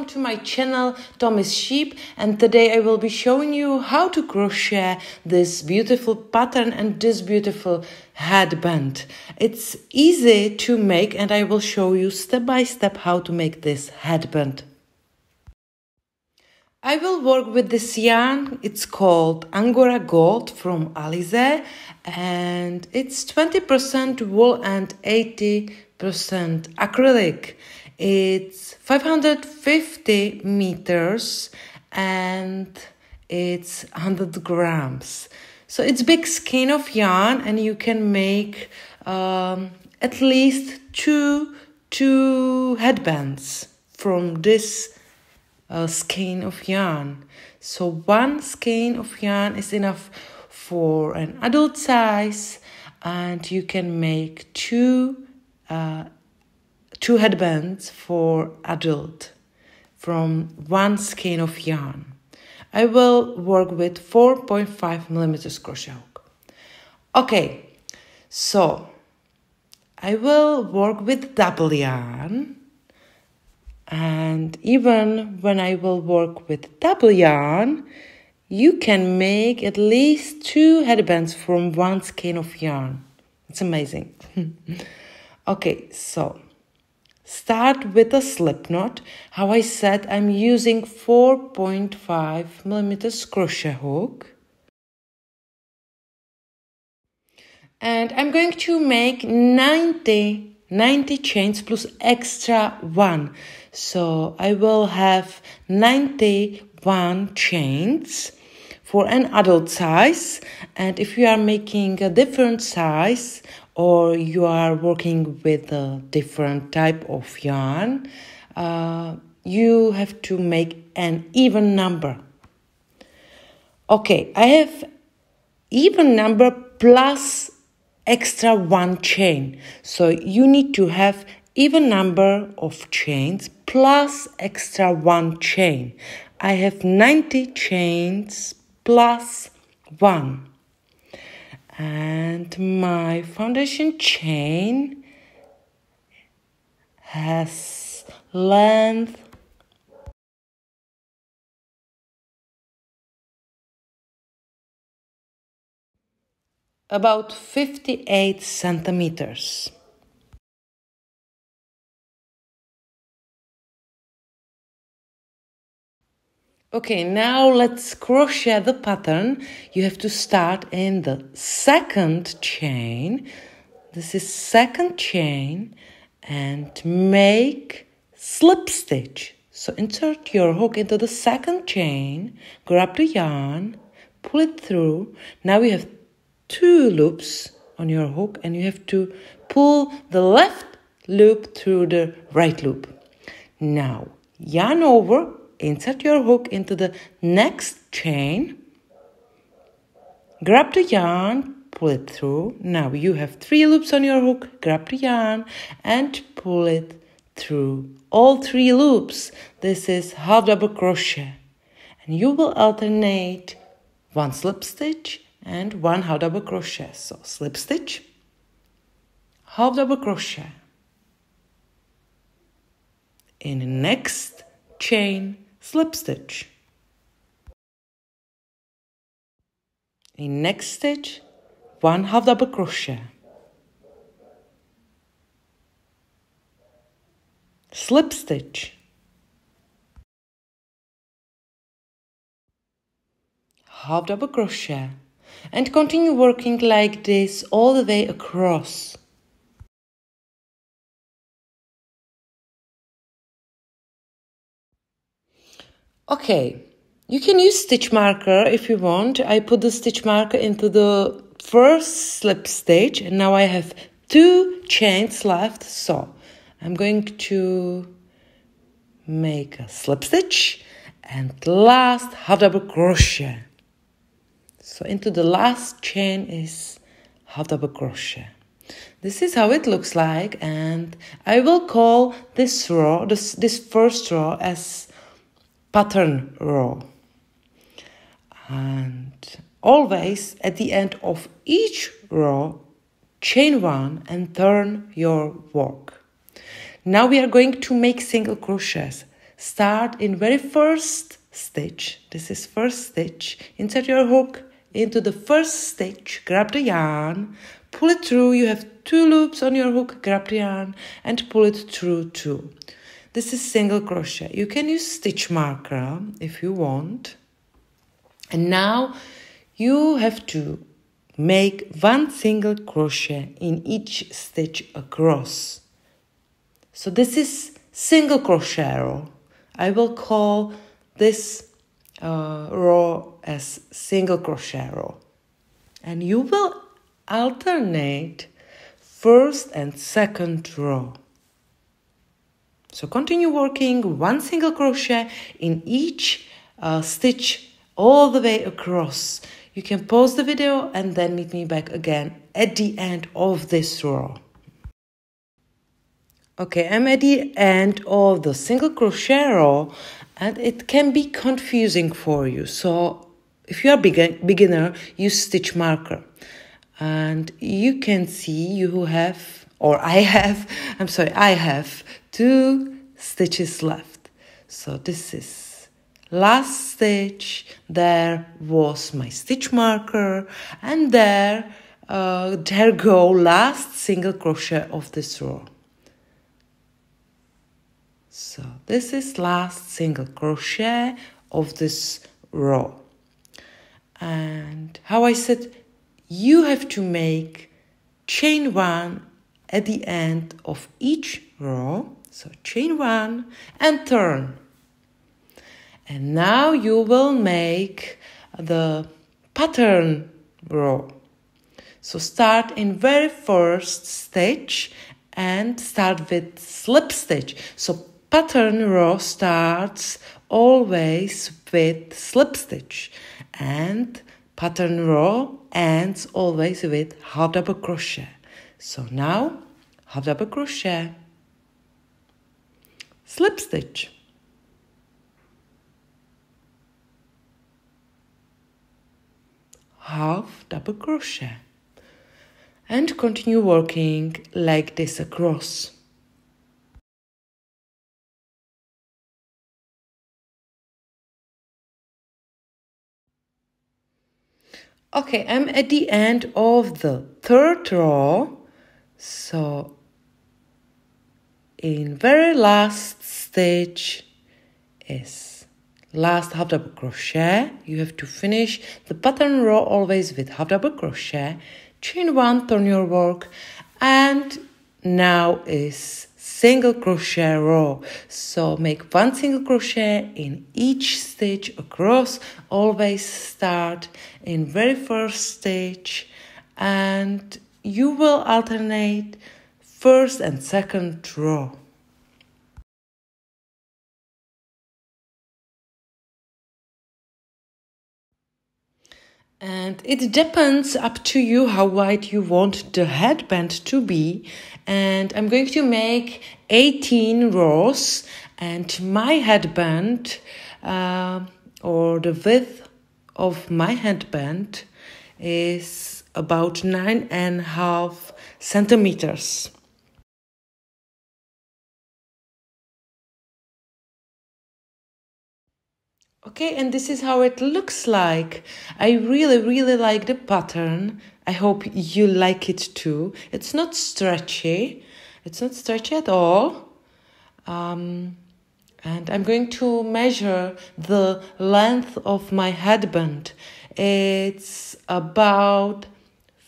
welcome to my channel Tommy's Sheep, and today I will be showing you how to crochet this beautiful pattern and this beautiful headband. It's easy to make and I will show you step by step how to make this headband. I will work with this yarn. It's called Angora Gold from Alize, and it's 20% wool and 80% acrylic. It's 550 meters and it's 100 grams. So it's big skein of yarn, and you can make at least two headbands from this skein of yarn. So one skein of yarn is enough for an adult size, and you can make two headbands for adult from one skein of yarn. I will work with 4.5 millimeters crochet hook. Okay, so I will work with double yarn. And even when I will work with double yarn, you can make at least two headbands from one skein of yarn. It's amazing. Okay, so start with a slip knot. How I said, I'm using 4.5 millimeters crochet hook. And I'm going to make 90 chains plus extra one. So I will have 91 chains for an adult size. And if you are making a different size or you are working with a different type of yarn, you have to make an even number. Okay, I have even number plus extra one chain. So you need to have even number of chains plus extra one chain. I have 90 chains plus one. And my foundation chain has length about 58 centimeters. Okay, now let's crochet the pattern. You have to start in the second chain. This is second chain, and make slip stitch. So insert your hook into the second chain, grab the yarn, pull it through. Now you have two loops on your hook, and you have to pull the left loop through the right loop. Now yarn over, insert your hook into the next chain, grab the yarn, pull it through. Now you have three loops on your hook, grab the yarn and pull it through all three loops. This is half double crochet, and you will alternate one slip stitch and one half double crochet. So slip stitch, half double crochet. In the next chain, slip stitch. In next stitch, one half double crochet. Slip stitch. Half double crochet. And continue working like this all the way across. Okay, you can use stitch marker if you want. I put the stitch marker into the first slip stitch, and now I have two chains left. So I'm going to make a slip stitch and last half double crochet. So into the last chain is half double crochet. This is how it looks like, and I will call this row, this first row, as pattern row. And always at the end of each row, chain one and turn your work. Now we are going to make single crochets. start in very first stitch. This is first stitch. Insert your hook into the first stitch, grab the yarn, pull it through. You have 2 loops on your hook, grab the yarn and pull it through 2. This is single crochet. You can use stitch marker if you want. And now you have to make 1 single crochet in each stitch across. So this is single crochet row. I will call this row as single crochet row. And you will alternate first and second row. So continue working 1 single crochet in each stitch all the way across. You can pause the video and then meet me back again at the end of this row. Okay, I'm at the end of the single crochet row and it can be confusing for you. So if you are beginner, use stitch marker. And you can see you have, or I have 2 stitches left. So this is last stitch, there was my stitch marker, and there go last single crochet of this row. So this is last single crochet of this row. And how I said, you have to make chain 1 at the end of each row. So chain 1 and turn. And now you will make the pattern row. So start in very first stitch and start with slip stitch. So pattern row starts always with slip stitch and pattern row ends always with half double crochet. So now half double crochet, slip stitch, half double crochet, and continue working like this across. Okay, I'm at the end of the third row. So in very last stitch is last half double crochet. You have to finish the pattern row always with half double crochet, chain 1, turn your work, and now is single crochet row. So make 1 single crochet in each stitch across. Always start in very first stitch and you will alternate first and second row. And it depends up to you how wide you want the headband to be. And I'm going to make 18 rows, and my headband or the width of my headband is about 9.5 centimeters. Okay, and this is how it looks like. I really like the pattern. I hope you like it too. It's not stretchy. It's not stretchy at all. And I'm going to measure the length of my headband. It's about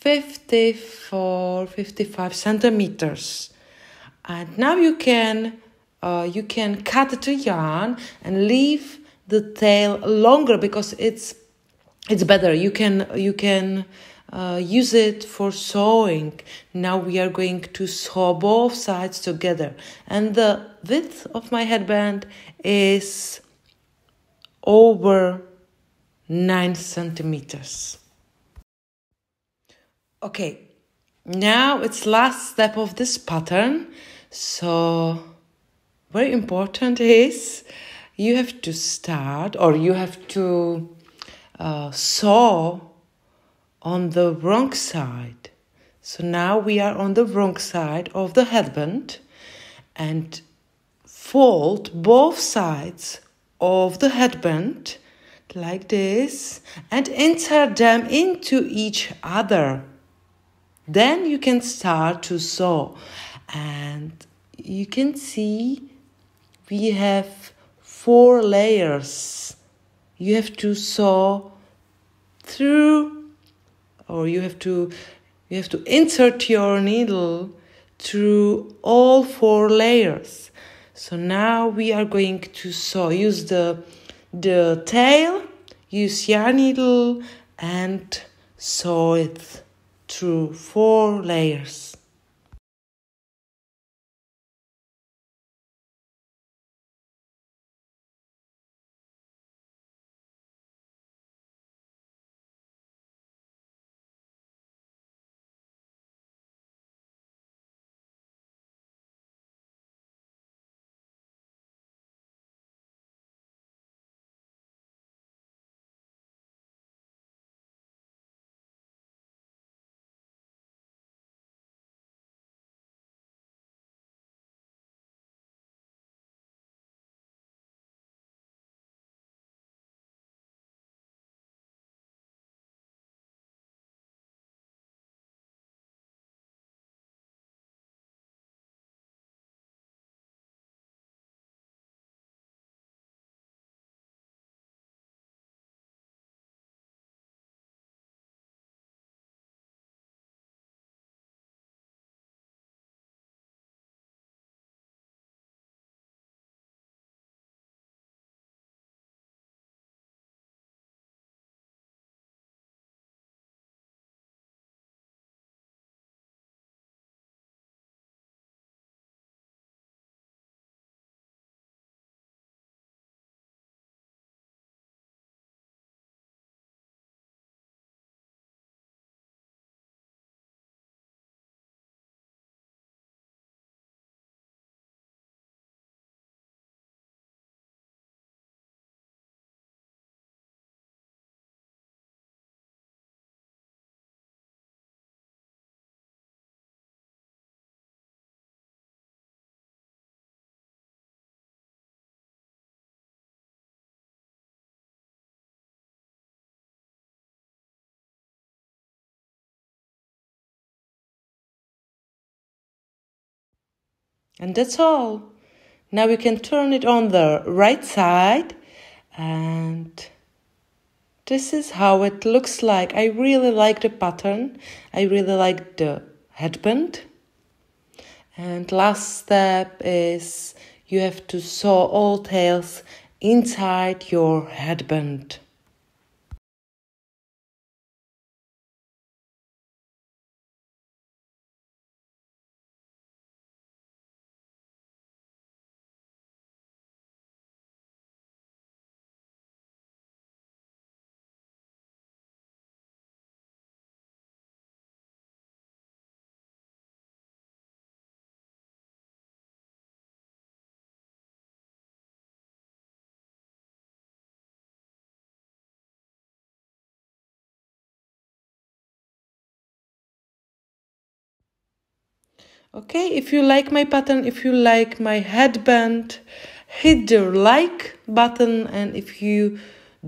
54-55 centimeters. And now you can cut the yarn and leave the tail longer because it's better. You can use it for sewing. Now we are going to sew both sides together, and the width of my headband is over 9 centimeters. Okay, now it's last step of this pattern. So very important is you have to start, or you have to sew on the wrong side. So now we are on the wrong side of the headband, and fold both sides of the headband like this and insert them into each other. Then you can start to sew, and you can see we have 4 layers. You have to sew through, or you have to insert your needle through all 4 layers. So now we are going to sew. Use the tail, use yarn needle, and sew it through 4 layers. And that's all. Now we can turn it on the right side, and this is how it looks like. I really like the pattern. I really like the headband. And last step is you have to sew all tails inside your headband. Okay, if you like my pattern, if you like my headband, hit the like button, and if you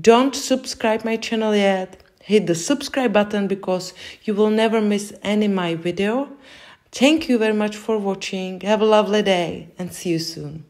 don't subscribe my channel yet, hit the subscribe button because you will never miss any my video. Thank you very much for watching. Have a lovely day and see you soon.